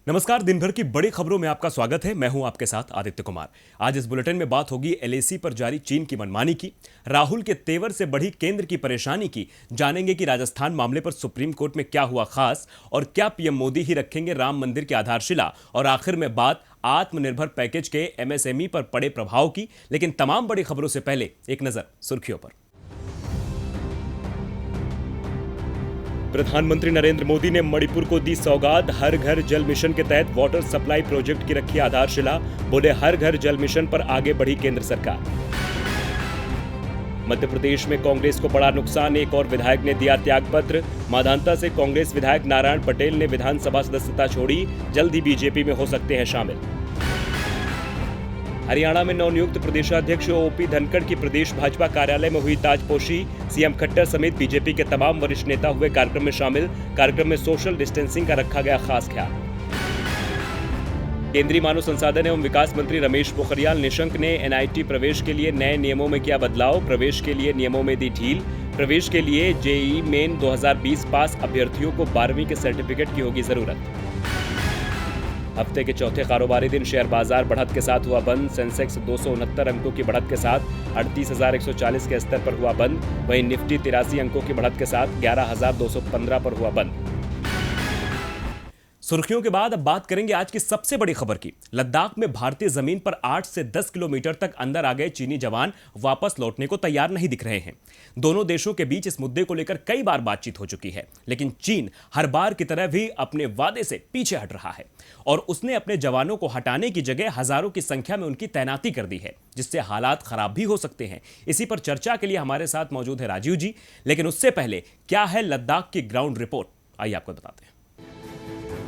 नमस्कार। दिन भर की बड़ी खबरों में आपका स्वागत है। मैं हूं आपके साथ आदित्य कुमार। आज इस बुलेटिन में बात होगी एलएसी पर जारी चीन की मनमानी की, राहुल के तेवर से बढ़ी केंद्र की परेशानी की, जानेंगे कि राजस्थान मामले पर सुप्रीम कोर्ट में क्या हुआ खास और क्या पीएम मोदी ही रखेंगे राम मंदिर की आधारशिला, और आखिर में बात आत्मनिर्भर पैकेज के एमएसएमई पर पड़े प्रभाव की। लेकिन तमाम बड़ी खबरों से पहले एक नजर सुर्खियों पर। प्रधानमंत्री नरेंद्र मोदी ने मणिपुर को दी सौगात, हर घर जल मिशन के तहत वाटर सप्लाई प्रोजेक्ट की रखी आधारशिला, बोले हर घर जल मिशन पर आगे बढ़ी केंद्र सरकार। मध्य प्रदेश में कांग्रेस को बड़ा नुकसान, एक और विधायक ने दिया त्यागपत्र। माधांता से कांग्रेस विधायक नारायण पटेल ने विधानसभा सदस्यता छोड़ी, जल्द ही बीजेपी में हो सकते हैं शामिल। हरियाणा में नवनियुक्त प्रदेशाध्यक्ष ओपी धनखड़ की प्रदेश भाजपा कार्यालय में हुई ताजपोशी, सीएम खट्टर समेत बीजेपी के तमाम वरिष्ठ नेता हुए कार्यक्रम में शामिल। कार्यक्रम में सोशल डिस्टेंसिंग का रखा गया खास ख्याल। केंद्रीय मानव संसाधन एवं विकास मंत्री रमेश पोखरियाल निशंक ने एनआईटी प्रवेश के लिए नए नियमों में किया बदलाव, प्रवेश के लिए नियमों में दी ढील। प्रवेश के लिए जेईई मेन 2020 पास अभ्यर्थियों को 12वीं के सर्टिफिकेट की होगी जरूरत। हफ्ते के चौथे कारोबारी दिन शेयर बाजार बढ़त के साथ हुआ बंद। सेंसेक्स 269 अंकों की बढ़त के साथ 38,140 के स्तर पर हुआ बंद। वहीं निफ्टी 83 अंकों की बढ़त के साथ 11,215 पर हुआ बंद। सुर्खियों के बाद अब बात करेंगे आज की सबसे बड़ी खबर की। लद्दाख में भारतीय जमीन पर 8 से 10 किलोमीटर तक अंदर आ गए चीनी जवान वापस लौटने को तैयार नहीं दिख रहे हैं। दोनों देशों के बीच इस मुद्दे को लेकर कई बार बातचीत हो चुकी है, लेकिन चीन हर बार की तरह भी अपने वादे से पीछे हट रहा है और उसने अपने जवानों को हटाने की जगह हजारों की संख्या में उनकी तैनाती कर दी है, जिससे हालात खराब भी हो सकते हैं। इसी पर चर्चा के लिए हमारे साथ मौजूद है राजीव जी। लेकिन उससे पहले क्या है लद्दाख की ग्राउंड रिपोर्ट, आइए आपको बताते हैं।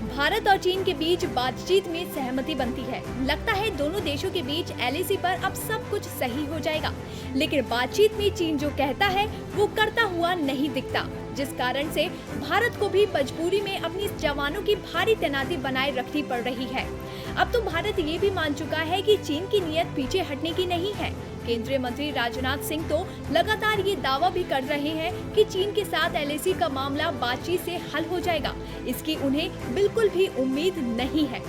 भारत और चीन के बीच बातचीत में सहमति बनती है। लगता है दोनों देशों के बीच एलएसी पर अब सब कुछ सही हो जाएगा, लेकिन बातचीत में चीन जो कहता है वो करता हुआ नहीं दिखता, जिस कारण से भारत को भी मजबूरी में अपनी जवानों की भारी तैनाती बनाए रखनी पड़ रही है। अब तो भारत ये भी मान चुका है कि चीन की नीयत पीछे हटने की नहीं है। केंद्रीय मंत्री राजनाथ सिंह तो लगातार ये दावा भी कर रहे हैं कि चीन के साथ एलएसी का मामला बातचीत से हल हो जाएगा। इसकी उन्हें बिल्कुल भी उम्मीद नहीं है।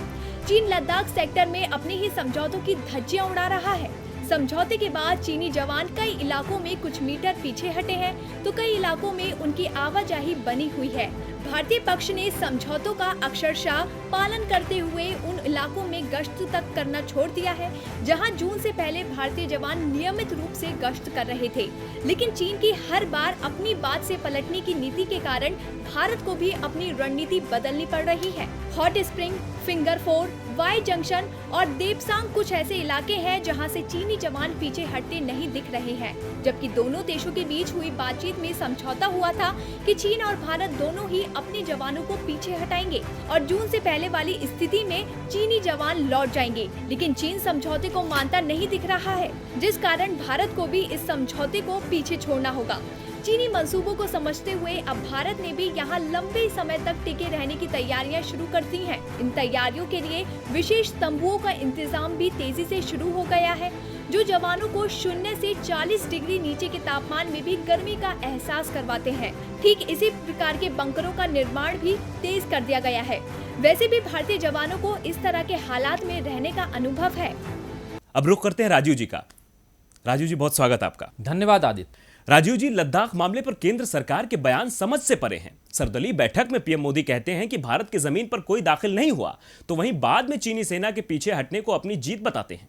चीन लद्दाख सेक्टर में अपने ही समझौतों की धज्जियां उड़ा रहा है। समझौते के बाद चीनी जवान कई इलाकों में कुछ मीटर पीछे हटे हैं, तो कई इलाकों में उनकी आवाजाही बनी हुई है। भारतीय पक्ष ने समझौतों का अक्षरशः पालन करते हुए उन इलाकों में गश्त तक करना छोड़ दिया है, जहां जून से पहले भारतीय जवान नियमित रूप से गश्त कर रहे थे। लेकिन चीन की हर बार अपनी बात से पलटने की नीति के कारण भारत को भी अपनी रणनीति बदलनी पड़ रही है। Hot spring, finger 4, Y junction और देपसांग कुछ ऐसे इलाके हैं जहां से चीनी जवान पीछे हटते नहीं दिख रहे हैं। जबकि दोनों देशों के बीच हुई बातचीत में समझौता हुआ था कि चीन और भारत दोनों ही अपने जवानों को पीछे हटाएंगे और जून से पहले वाली स्थिति में चीनी जवान लौट जाएंगे। लेकिन चीन समझौते को मानता नहीं दिख रहा है, जिस कारण भारत को भी इस समझौते को पीछे छोड़ना होगा। चीनी मंसूबों को समझते हुए अब भारत ने भी यहाँ लंबे समय तक टिके रहने की तैयारियां शुरू कर दी हैं। इन तैयारियों के लिए विशेष तंबुओं का इंतजाम भी तेजी से शुरू हो गया है, जो जवानों को 0 से 40 डिग्री नीचे के तापमान में भी गर्मी का एहसास करवाते हैं। ठीक इसी प्रकार के बंकरों का निर्माण भी तेज कर दिया गया है। वैसे भी भारतीय जवानों को इस तरह के हालात में रहने का अनुभव है। अब रुख करते हैं राजीव जी का। राजीव जी, बहुत स्वागत आपका। धन्यवाद आदित्य। राजीव जी, लद्दाख मामले पर केंद्र सरकार के बयान समझ से परे हैं। सर्वदलीय बैठक में पीएम मोदी कहते हैं कि भारत की जमीन पर कोई दाखिल नहीं हुआ, तो वहीं बाद में चीनी सेना के पीछे हटने को अपनी जीत बताते हैं।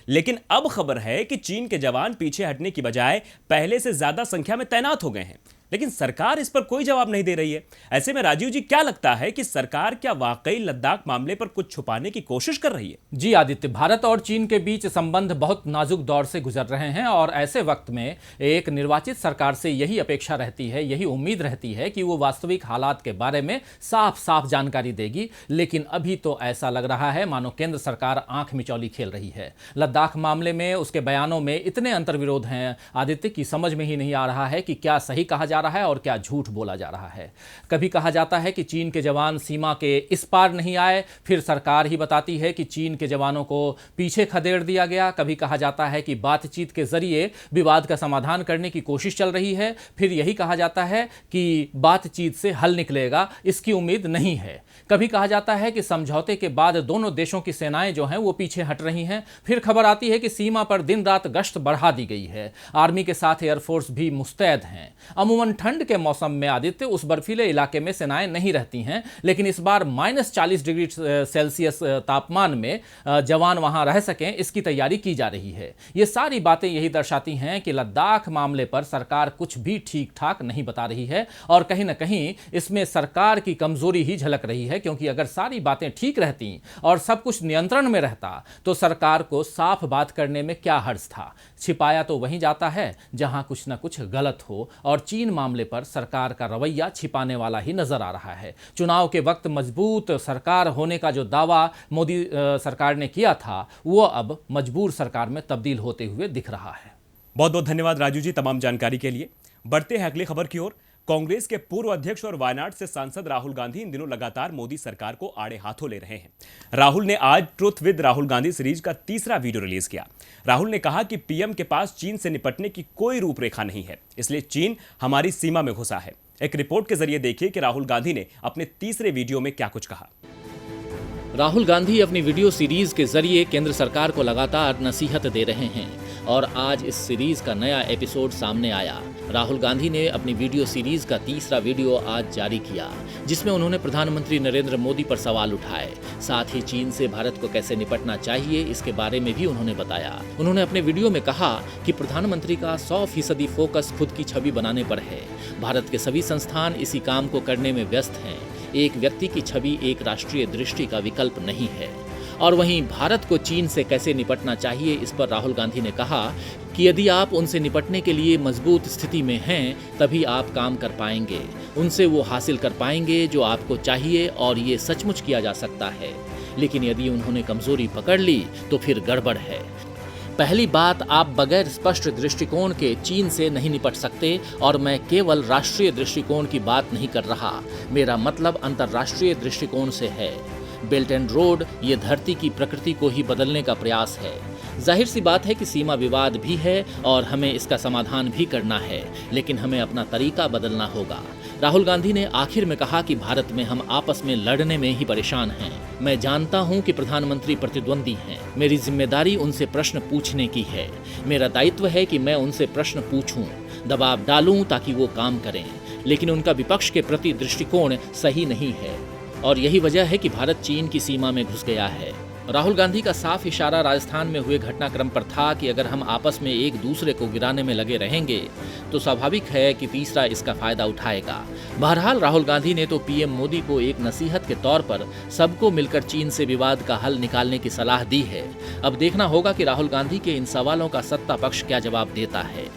लेकिन अब खबर है कि चीन के जवान पीछे हटने की बजाय पहले से ज्यादा संख्या में तैनात हो गए हैं, लेकिन सरकार इस पर कोई जवाब नहीं दे रही है। ऐसे में राजीव जी, क्या लगता है कि सरकार क्या वाकई लद्दाख मामले पर कुछ छुपाने की कोशिश कर रही है? जी आदित्य, भारत और चीन के बीच संबंध बहुत नाजुक दौर से गुजर रहे हैं और ऐसे वक्त में एक निर्वाचित सरकार से यही अपेक्षा रहती है, यही उम्मीद रहती है कि वो वास्तविक हालात के बारे में साफ साफ जानकारी देगी। लेकिन अभी तो ऐसा लग रहा है मानो केंद्र सरकार आंख मिचौली खेल रही है। लद्दाख मामले में उसके बयानों में इतने अंतर्विरोध हैं आदित्य की समझ में ही नहीं आ रहा है कि क्या सही कहा जा रहा है और क्या झूठ बोला जा रहा है। कभी कहा जाता है कि चीन के जवान सीमा के इस पार नहीं आए, फिर सरकार ही बताती है कि चीन के जवानों को पीछे खदेड़ दिया गया। कभी कहा जाता है कि बातचीत के जरिए विवाद का समाधान करने की कोशिश चल रही है, फिर यही कहा जाता है कि बातचीत से हल निकलेगा, इसकी उम्मीद नहीं है। कभी कहा जाता है कि समझौते के बाद दोनों देशों की सेनाएं जो हैं वो पीछे हट रही हैं। फिर खबर आती है कि सीमा पर दिन रात गश्त बढ़ा दी गई है, आर्मी के साथ एयरफोर्स भी मुस्तैद हैं। अमूमन ठंड के मौसम में आदित्य उस बर्फीले इलाके में सेनाएं नहीं रहती हैं, लेकिन इस बार -40 डिग्री सेल्सियस तापमान में जवान वहां रह सकें, इसकी तैयारी की जा रही है। ये सारी बातें यही दर्शाती हैं कि लद्दाख मामले पर सरकार कुछ भी ठीक ठाक नहीं बता रही है और कहीं ना कहीं इसमें सरकार की कमजोरी ही झलक रही है, क्योंकि अगर सारी बातें ठीक रहती और सब कुछ नियंत्रण में रहता तो सरकार को साफ बात करने में क्या हर्ज था। छिपाया तो वहीं जाता है जहां कुछ ना कुछ गलत हो, और चीन मामले पर सरकार का रवैया छिपाने वाला ही नजर आ रहा है। चुनाव के वक्त मजबूत सरकार होने का जो दावा मोदी सरकार ने किया था वो अब मजबूर सरकार में तब्दील होते हुए दिख रहा है। बहुत बहुत धन्यवाद राजू जी तमाम जानकारी के लिए। बढ़ते हैं अगली खबर की ओर। कांग्रेस के पूर्व अध्यक्ष और वायनाड से सांसद राहुल गांधी इन दिनों लगातार मोदी सरकार को आड़े हाथों ले रहे हैं। राहुल ने आज truth with Rahul Gandhi series का तीसरा वीडियो रिलीज किया। राहुल ने कहा कि पीएम के पास चीन से निपटने की कोई रूपरेखा नहीं है, इसलिए चीन हमारी सीमा में घुसा है। एक रिपोर्ट के जरिए देखिए कि राहुल गांधी ने अपने तीसरे वीडियो में क्या कुछ कहा। राहुल गांधी अपनी वीडियो सीरीज के जरिए केंद्र सरकार को लगातार नसीहत दे रहे हैं और आज इस सीरीज का नया एपिसोड सामने आया। राहुल गांधी ने अपनी वीडियो सीरीज का तीसरा वीडियो आज जारी किया, जिसमें उन्होंने प्रधानमंत्री नरेंद्र मोदी पर सवाल उठाए। साथ ही चीन से भारत को कैसे निपटना चाहिए इसके बारे में भी उन्होंने बताया। उन्होंने अपने वीडियो में कहा कि प्रधानमंत्री का 100% फोकस खुद की छवि बनाने पर है। भारत के सभी संस्थान इसी काम को करने में व्यस्त हैं। एक व्यक्ति की छवि एक राष्ट्रीय दृष्टि का विकल्प नहीं है। और वहीं भारत को चीन से कैसे निपटना चाहिए, इस पर राहुल गांधी ने कहा कि यदि आप उनसे निपटने के लिए मजबूत स्थिति में हैं तभी आप काम कर पाएंगे, उनसे वो हासिल कर पाएंगे जो आपको चाहिए, और ये सचमुच किया जा सकता है। लेकिन यदि उन्होंने कमजोरी पकड़ ली तो फिर गड़बड़ है। पहली बात, आप बगैर स्पष्ट दृष्टिकोण के चीन से नहीं निपट सकते, और मैं केवल राष्ट्रीय दृष्टिकोण की बात नहीं कर रहा, मेरा मतलब अंतर्राष्ट्रीय दृष्टिकोण से है। बेल्ट एंड रोड ये धरती की प्रकृति को ही बदलने का प्रयास है। जाहिर सी बात है कि सीमा विवाद भी है और हमें इसका समाधान भी करना है, लेकिन हमें अपना तरीका बदलना होगा। राहुल गांधी ने आखिर में कहा कि भारत में हम आपस में लड़ने में ही परेशान हैं। मैं जानता हूं कि प्रधानमंत्री प्रतिद्वंदी हैं। मेरी जिम्मेदारी उनसे प्रश्न पूछने की है। मेरा दायित्व है कि मैं उनसे प्रश्न पूछूं, दबाव डालूं ताकि वो काम करें, लेकिन उनका विपक्ष के प्रति दृष्टिकोण सही नहीं है और यही वजह है कि भारत चीन की सीमा में घुस गया है। राहुल गांधी का साफ इशारा राजस्थान में हुए घटनाक्रम पर था कि अगर हम आपस में एक दूसरे को गिराने में लगे रहेंगे तो स्वाभाविक है कि तीसरा इसका फायदा उठाएगा। बहरहाल राहुल गांधी ने तो पीएम मोदी को एक नसीहत के तौर पर सबको मिलकर चीन से विवाद का हल निकालने की सलाह दी है। अब देखना होगा कि राहुल गांधी के इन सवालों का सत्ता पक्ष क्या जवाब देता है।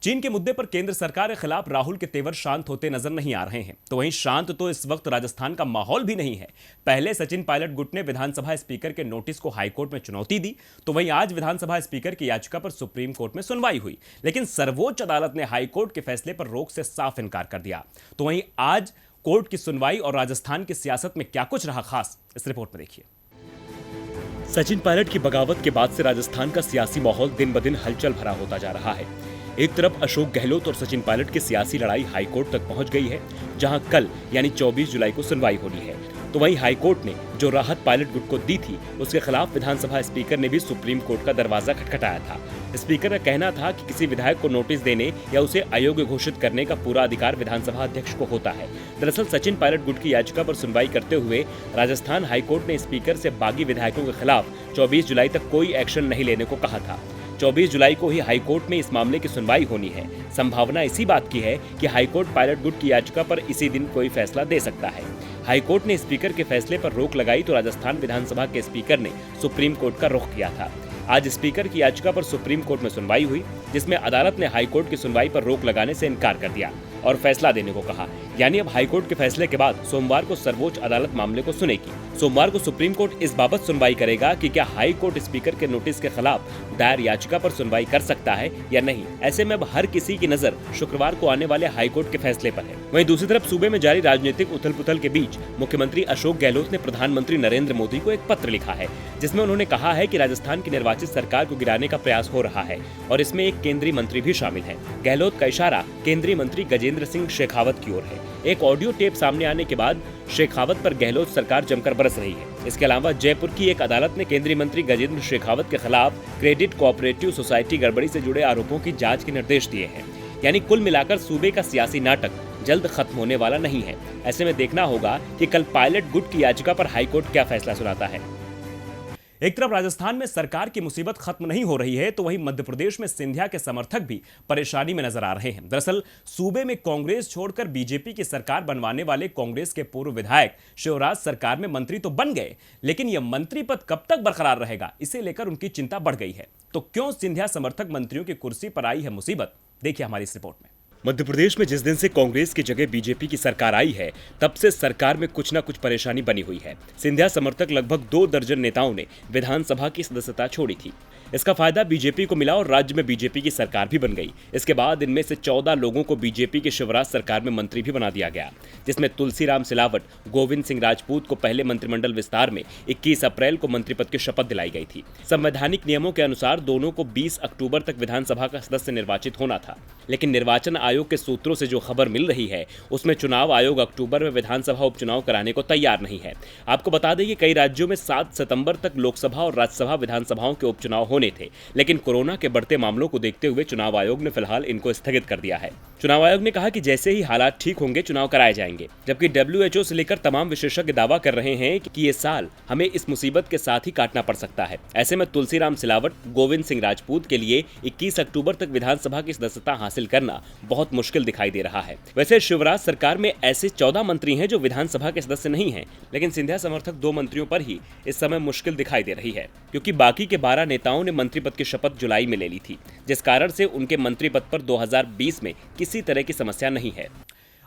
चीन के मुद्दे पर केंद्र सरकार के खिलाफ राहुल के तेवर शांत होते नजर नहीं आ रहे हैं, तो वहीं शांत तो इस वक्त राजस्थान का माहौल भी नहीं है। पहले सचिन पायलट गुट ने विधानसभा स्पीकर के नोटिस को हाईकोर्ट में चुनौती दी, तो वहीं आज विधानसभा स्पीकर की याचिका पर सुप्रीम कोर्ट में सुनवाई हुई, लेकिन सर्वोच्च अदालत ने हाईकोर्ट के फैसले पर रोक से साफ इनकार कर दिया। तो वहीं आज कोर्ट की सुनवाई और राजस्थान की सियासत में क्या कुछ रहा खास, इस रिपोर्ट में देखिए। सचिन पायलट की बगावत के बाद से राजस्थान का सियासी माहौल दिन ब दिन हलचल भरा होता जा रहा है। एक तरफ अशोक गहलोत और सचिन पायलट की सियासी लड़ाई हाईकोर्ट तक पहुंच गई है, जहां कल यानी 24 जुलाई को सुनवाई होनी है। तो वहीं हाईकोर्ट ने जो राहत पायलट गुट को दी थी, उसके खिलाफ विधानसभा स्पीकर ने भी सुप्रीम कोर्ट का दरवाजा खटखटाया था। स्पीकर का कहना था कि किसी विधायक को नोटिस देने या उसे अयोग्य घोषित करने का पूरा अधिकार विधानसभा अध्यक्ष को होता है। दरअसल सचिन पायलट गुट की याचिका पर सुनवाई करते हुए राजस्थान हाईकोर्ट ने स्पीकर से बागी विधायकों के खिलाफ 24 जुलाई तक कोई एक्शन नहीं लेने को कहा था। 24 जुलाई को ही हाईकोर्ट में इस मामले की सुनवाई होनी है। संभावना इसी बात की है कि हाईकोर्ट पायलट गुट की याचिका पर इसी दिन कोई फैसला दे सकता है। हाईकोर्ट ने स्पीकर के फैसले पर रोक लगाई तो राजस्थान विधानसभा के स्पीकर ने सुप्रीम कोर्ट का रुख किया था। आज स्पीकर की याचिका पर सुप्रीम कोर्ट में सुनवाई हुई, जिसमें अदालत ने हाईकोर्ट की सुनवाई पर रोक लगाने से इनकार कर दिया और फैसला देने को कहा। यानी अब हाईकोर्ट के फैसले के बाद सोमवार को सर्वोच्च अदालत मामले को सुनेगी। सोमवार को सुप्रीम कोर्ट इस बाबत सुनवाई करेगा कि क्या हाईकोर्ट स्पीकर के नोटिस के खिलाफ दायर याचिका पर सुनवाई कर सकता है या नहीं। ऐसे में अब हर किसी की नजर शुक्रवार को आने वाले हाईकोर्ट के फैसले पर है। वहीं दूसरी तरफ सूबे में जारी राजनीतिक उथल-पुथल के बीच मुख्यमंत्री अशोक गहलोत ने प्रधानमंत्री नरेंद्र मोदी को एक पत्र लिखा है, जिसमें उन्होंने कहा है कि राजस्थान की निर्वाचित सरकार को गिराने का प्रयास हो रहा है और इसमें एक केंद्रीय मंत्री भी शामिल है। गहलोत का इशारा केंद्रीय मंत्री गजेंद्र सिंह शेखावत की ओर है। एक ऑडियो टेप सामने आने के बाद शेखावत पर गहलोत सरकार जमकर बरस रही है। इसके अलावा जयपुर की एक अदालत ने केंद्रीय मंत्री गजेंद्र शेखावत के खिलाफ क्रेडिट कोऑपरेटिव सोसाइटी गड़बड़ी से जुड़े आरोपों की जांच के निर्देश दिए हैं। यानी कुल मिलाकर सूबे का सियासी नाटक जल्द खत्म होने वाला नहीं है। ऐसे में देखना होगा कि कल पायलट गुट की याचिका पर हाईकोर्ट क्या फैसला सुनाता है। एक तरफ राजस्थान में सरकार की मुसीबत खत्म नहीं हो रही है, तो वहीं मध्य प्रदेश में सिंधिया के समर्थक भी परेशानी में नजर आ रहे हैं। दरअसल सूबे में कांग्रेस छोड़कर बीजेपी की सरकार बनवाने वाले कांग्रेस के पूर्व विधायक शिवराज सरकार में मंत्री तो बन गए, लेकिन यह मंत्री पद कब तक बरकरार रहेगा, इसे लेकर उनकी चिंता बढ़ गई है। तो क्यों सिंधिया समर्थक मंत्रियों की कुर्सी पर आई है मुसीबत, देखिए हमारी इस रिपोर्ट में। मध्य प्रदेश में जिस दिन से कांग्रेस की जगह बीजेपी की सरकार आई है, तब से सरकार में कुछ न कुछ परेशानी बनी हुई है। सिंधिया समर्थक लगभग 2 दर्जन नेताओं ने विधानसभा की सदस्यता छोड़ी थी। इसका फायदा बीजेपी को मिला और राज्य में बीजेपी की सरकार भी बन गई। इसके बाद इनमें से 14 लोगों को बीजेपी की शिवराज सरकार में मंत्री भी बना दिया गया, जिसमें तुलसीराम सिलावट, गोविंद सिंह राजपूत को पहले मंत्रिमंडल विस्तार में 21 अप्रैल को मंत्री पद की शपथ दिलाई गई थी। संवैधानिक नियमों के अनुसार दोनों को 20 अक्टूबर तक विधानसभा का सदस्य निर्वाचित होना था, लेकिन निर्वाचन आयोग के सूत्रों से जो खबर मिल रही है, उसमें चुनाव आयोग अक्टूबर में विधानसभा उपचुनाव कराने को तैयार नहीं है। आपको बता दें कि कई राज्यों में 7 सितंबर तक लोकसभा और राज्यसभा विधानसभाओं के उपचुनाव होने थे, लेकिन कोरोना के बढ़ते मामलों को देखते हुए चुनाव आयोग ने फिलहाल इनको स्थगित कर दिया है। चुनाव आयोग ने कहा कि जैसे ही हालात ठीक होंगे चुनाव कराए जाएंगे, जबकि WHO से लेकर तमाम विशेषज्ञ दावा कर रहे हैं कि ये साल हमें इस मुसीबत के साथ ही काटना पड़ सकता है। ऐसे में तुलसीराम सिलावट, गोविंद सिंह राजपूत के लिए 21 अक्टूबर तक विधानसभा की सदस्यता हासिल करना बहुत मुश्किल दिखाई दे रहा है। वैसे शिवराज सरकार में ऐसे 14 मंत्री हैं जो विधानसभा के सदस्य नहीं हैं, लेकिन सिंधिया समर्थक 2 मंत्रियों पर ही इस समय मुश्किल दिखाई दे रही है, क्योंकि बाकी के 12 नेताओं ने मंत्री पद की शपथ जुलाई में ले ली थी, जिस कारण से उनके मंत्री पद पर 2020 में किसी तरह की समस्या नहीं है।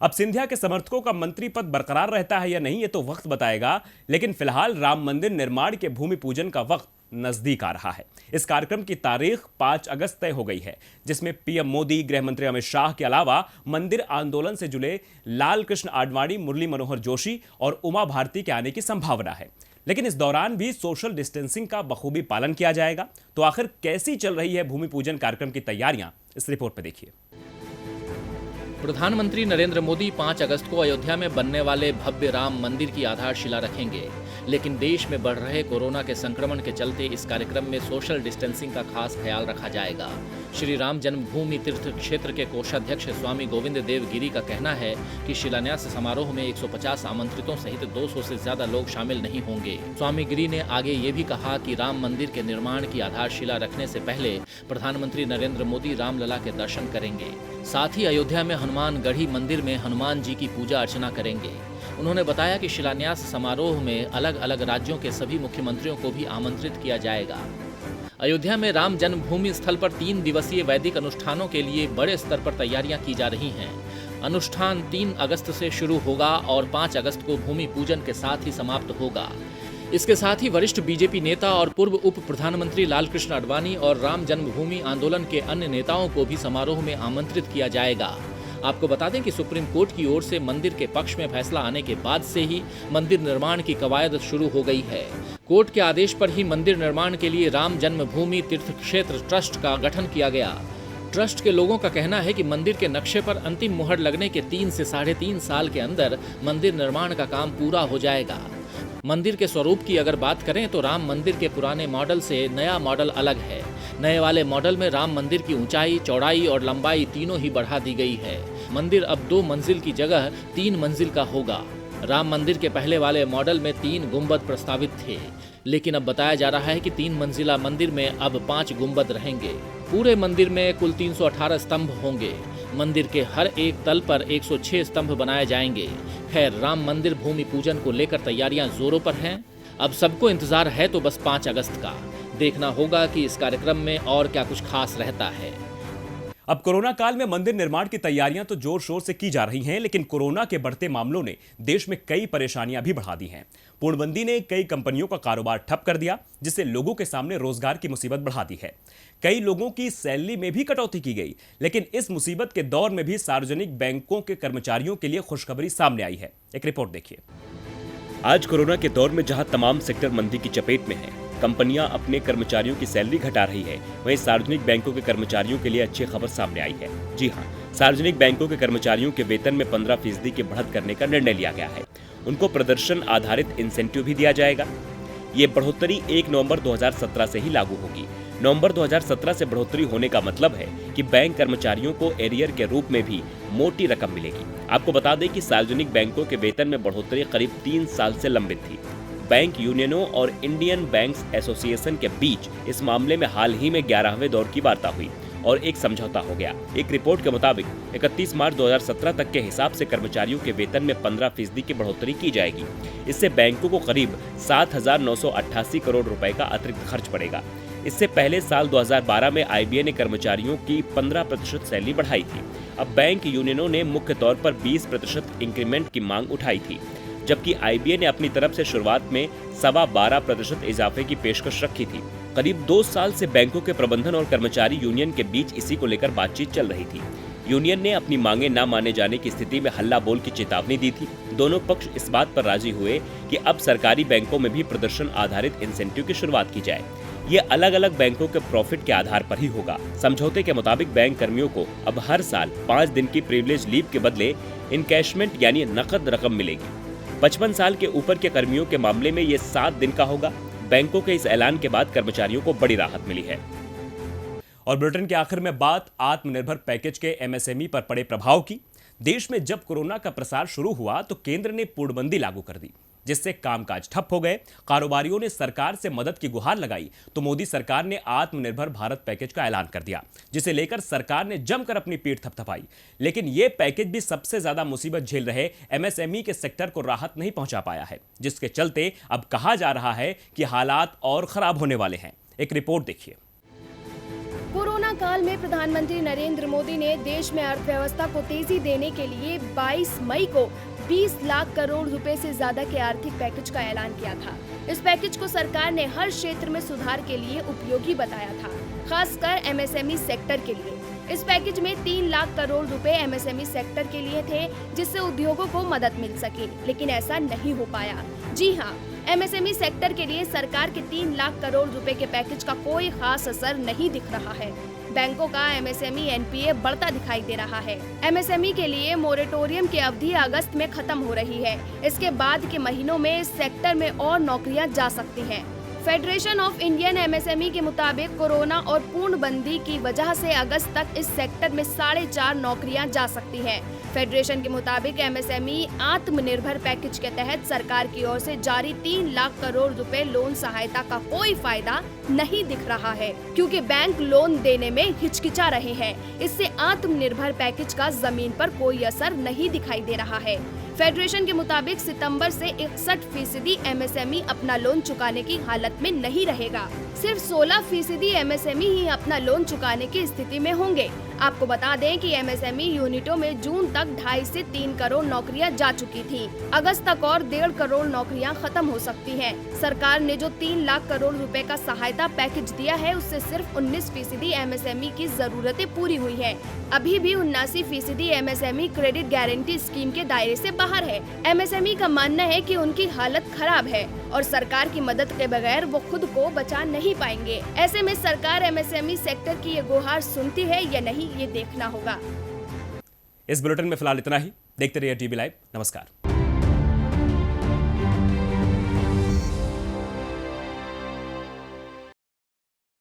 अब सिंधिया के समर्थकों का मंत्री पद बरकरार रहता है या नहीं, ये तो वक्त बताएगा, लेकिन फिलहाल राम मंदिर निर्माण के भूमि पूजन का वक्त नजदीक आ रहा है। इस कार्यक्रम की तारीख 5 अगस्त तय हो गई है, जिसमें पीएम मोदी, गृह मंत्री अमित शाह के अलावा मंदिर आंदोलन से जुड़े लाल कृष्ण आडवाणी, मुरली मनोहर जोशी और उमा भारती के आने की संभावना है। लेकिन इस दौरान भी सोशल डिस्टेंसिंग का बखूबी पालन किया जाएगा। तो आखिर कैसी चल रही है भूमि पूजन कार्यक्रम की तैयारियां, इस रिपोर्ट में देखिए। प्रधानमंत्री नरेंद्र मोदी 5 अगस्त को अयोध्या में बनने वाले भव्य राम मंदिर की आधारशिला रखेंगे, लेकिन देश में बढ़ रहे कोरोना के संक्रमण के चलते इस कार्यक्रम में सोशल डिस्टेंसिंग का खास ख्याल रखा जाएगा। श्री राम जन्मभूमि तीर्थ क्षेत्र के कोषाध्यक्ष स्वामी गोविंद देव गिरी का कहना है कि शिलान्यास समारोह में 150 आमंत्रितों सहित 200 से ज्यादा लोग शामिल नहीं होंगे। स्वामी गिरी ने आगे ये भी कहा कि राम मंदिर के निर्माण की आधारशिला रखने से पहले प्रधानमंत्री नरेंद्र मोदी रामलला के दर्शन करेंगे। साथ ही अयोध्या में हनुमान गढ़ी मंदिर में हनुमान जी की पूजा अर्चना करेंगे। उन्होंने बताया कि शिलान्यास समारोह में अलग अलग राज्यों के सभी मुख्यमंत्रियों को भी आमंत्रित किया जाएगा। अयोध्या में राम जन्मभूमि स्थल पर 3 दिवसीय वैदिक अनुष्ठानों के लिए बड़े स्तर पर तैयारियां की जा रही हैं। अनुष्ठान 3 अगस्त से शुरू होगा और 5 अगस्त को भूमि पूजन के साथ ही समाप्त होगा। इसके साथ ही वरिष्ठ बीजेपी नेता और पूर्व उप प्रधानमंत्री लालकृष्ण आडवाणी और राम जन्मभूमि आंदोलन के अन्य नेताओं को भी समारोह में आमंत्रित किया जाएगा। आपको बता दें कि सुप्रीम कोर्ट की ओर से मंदिर के पक्ष में फैसला आने के बाद से ही मंदिर निर्माण की कवायद शुरू हो गई है। कोर्ट के आदेश पर ही मंदिर निर्माण के लिए राम जन्मभूमि तीर्थ क्षेत्र ट्रस्ट का गठन किया गया। ट्रस्ट के लोगों का कहना है कि मंदिर के नक्शे पर अंतिम मुहर लगने के 3 से 3.5 साल के अंदर मंदिर निर्माण का काम पूरा हो जाएगा। मंदिर के स्वरूप की अगर बात करें तो राम मंदिर के पुराने मॉडल से नया मॉडल अलग है। नए वाले मॉडल में राम मंदिर की ऊंचाई, चौड़ाई और लंबाई तीनों ही बढ़ा दी गई है। मंदिर अब 2 मंजिल की जगह 3 मंजिल का होगा। राम मंदिर के पहले वाले मॉडल में 3 गुंबद प्रस्तावित थे, लेकिन अब बताया जा रहा है कि 3 मंजिला मंदिर में अब 5 गुंबद रहेंगे। पूरे मंदिर में कुल 318 स्तंभ होंगे। मंदिर के हर एक तल पर 106 स्तंभ बनाए जाएंगे। खैर, राम मंदिर भूमि पूजन को लेकर तैयारियां जोरों पर हैं। अब सबको इंतजार है तो बस 5 अगस्त का। देखना होगा कि इस कार्यक्रम में और क्या कुछ खास रहता है। अब कोरोना काल में मंदिर निर्माण की तैयारियां तो जोर शोर से की जा रही हैं, लेकिन कोरोना के बढ़ते मामलों ने देश में कई परेशानियां भी बढ़ा दी हैं। पूर्णबंदी ने कई कंपनियों का कारोबार ठप कर दिया, जिससे लोगों के सामने रोजगार की मुसीबत बढ़ा दी है। कई लोगों की सैलरी में भी कटौती की गई, लेकिन इस मुसीबत के दौर में भी सार्वजनिक बैंकों के कर्मचारियों के लिए खुशखबरी सामने आई है। एक रिपोर्ट देखिए। आज कोरोना के दौर में जहां तमाम सेक्टर मंदी की चपेट में है, कंपनियां अपने कर्मचारियों की सैलरी घटा रही है, वहीं सार्वजनिक बैंकों के कर्मचारियों के लिए अच्छी खबर सामने आई है। जी हां, सार्वजनिक बैंकों के कर्मचारियों के वेतन में 15% की बढ़त करने का निर्णय लिया गया है। उनको प्रदर्शन आधारित इंसेंटिव भी दिया जाएगा। ये बढ़ोतरी 1 नवंबर 2017 से ही लागू होगी। नवंबर 2017 से बढ़ोतरी होने का मतलब है कि बैंक कर्मचारियों को एरियर के रूप में भी मोटी रकम मिलेगी। आपको बता दें कि सार्वजनिक बैंकों के वेतन में बढ़ोतरी करीब 3 साल से लंबित थी। बैंक यूनियनों और इंडियन बैंक्स एसोसिएशन के बीच इस मामले में हाल ही में 11वें दौर की वार्ता हुई और एक समझौता हो गया। एक रिपोर्ट के मुताबिक 31 मार्च 2017 तक के हिसाब से कर्मचारियों के वेतन में 15% की बढ़ोतरी की जाएगी। इससे बैंकों को करीब 7,988 करोड़ रुपए का अतिरिक्त खर्च पड़ेगा। इससे पहले साल 2012 में आईबीए ने कर्मचारियों की 15% सैलरी बढ़ाई थी। अब बैंक यूनियनों ने मुख्य तौर पर 20% इंक्रीमेंट की मांग उठाई थी, जबकि आईबीए ने अपनी तरफ से शुरुआत में 12.25% इजाफे की पेशकश रखी थी। करीब 2 साल से बैंकों के प्रबंधन और कर्मचारी यूनियन के बीच इसी को लेकर बातचीत चल रही थी। यूनियन ने अपनी मांगे न माने जाने की स्थिति में हल्ला बोल की चेतावनी दी थी। दोनों पक्ष इस बात पर राजी हुए कि अब सरकारी बैंकों में भी प्रदर्शन आधारित इंसेंटिव की शुरुआत की जाए। ये अलग अलग बैंकों के प्रॉफिट के आधार पर ही होगा। समझौते के मुताबिक बैंक कर्मियों को अब हर साल 5 दिन की प्रिविलेज लीव के बदले इनकैशमेंट यानी नकद रकम मिलेगी। 55 साल के ऊपर के कर्मियों के मामले में ये 7 दिन का होगा। बैंकों के इस ऐलान के बाद कर्मचारियों को बड़ी राहत मिली है। और बुलेटिन के आखिर में बात आत्मनिर्भर पैकेज के एमएसएमई पर पड़े प्रभाव की। देश में जब कोरोना का प्रसार शुरू हुआ तो केंद्र ने पूर्णबंदी लागू कर दी, जिससे कामकाज ठप हो गए। कारोबारियों ने सरकार से मदद की गुहार लगाई तो मोदी सरकार ने आत्मनिर्भर भारत पैकेज का ऐलान कर दिया, जिसे लेकर सरकार ने जमकर अपनी पीठ थपथपाई। लेकिन यह पैकेज भी सबसे ज्यादा मुसीबत झेल रहे एमएसएमई के सेक्टर को राहत नहीं पहुंचा पाया है, जिसके चलते अब कहा जा रहा है कि हालात और खराब होने वाले हैं। एक रिपोर्ट देखिए। कोरोना काल में प्रधानमंत्री नरेंद्र मोदी ने देश में अर्थव्यवस्था को तेजी देने के लिए 22 मई को 20 लाख करोड़ रुपए से ज्यादा के आर्थिक पैकेज का ऐलान किया था। इस पैकेज को सरकार ने हर क्षेत्र में सुधार के लिए उपयोगी बताया था, खासकर एमएसएमई सेक्टर के लिए। इस पैकेज में 3 लाख करोड़ रुपए एमएसएमई सेक्टर के लिए थे, जिससे उद्योगों को मदद मिल सके, लेकिन ऐसा नहीं हो पाया। जी हाँ, एमएसएमई सेक्टर के लिए सरकार के 3 लाख करोड़ रुपए के पैकेज का कोई खास असर नहीं दिख रहा है। बैंकों का एमएसएमई एनपीए बढ़ता दिखाई दे रहा है। एमएसएमई के लिए मोरेटोरियम की अवधि अगस्त में खत्म हो रही है। इसके बाद के महीनों में इस सेक्टर में और नौकरियां जा सकती हैं। फेडरेशन ऑफ इंडियन एमएसएमई के मुताबिक कोरोना और पूर्णबंदी की वजह से अगस्त तक इस सेक्टर में 4.5 नौकरियां जा सकती हैं। फेडरेशन के मुताबिक एमएसएमई आत्मनिर्भर पैकेज के तहत सरकार की ओर से जारी 3 लाख करोड़ रुपए लोन सहायता का कोई फायदा नहीं दिख रहा है, क्योंकि बैंक लोन देने में हिचकिचा रहे हैं। इससे आत्मनिर्भर पैकेज का जमीन पर कोई असर नहीं दिखाई दे रहा है। फेडरेशन के मुताबिक सितंबर से 61% एमएसएमई अपना लोन चुकाने की हालत में नहीं रहेगा। सिर्फ 16% एमएसएमई ही अपना लोन चुकाने की स्थिति में होंगे। आपको बता दें कि एमएसएमई यूनिटों में जून तक 2.5 से 3 करोड़ नौकरियां जा चुकी थी। अगस्त तक और 1.5 करोड़ नौकरियां खत्म हो सकती हैं। सरकार ने जो 3 लाख करोड़ रुपए का सहायता पैकेज दिया है, उससे सिर्फ 19% एमएसएमई की जरूरतें पूरी हुई है। अभी भी 79% एमएसएमई क्रेडिट गारंटी स्कीम के दायरे से बाहर है। एमएसएमई का मानना है कि उनकी हालत खराब है और सरकार की मदद के बगैर वो खुद को बचा नहीं पाएंगे। ऐसे में सरकार एमएसएमई सेक्टर की ये गुहार सुनती है या नहीं, ये देखना होगा। इस बुलेटिन में फिलहाल इतना ही। देखते रहिए टीवी लाइव। नमस्कार।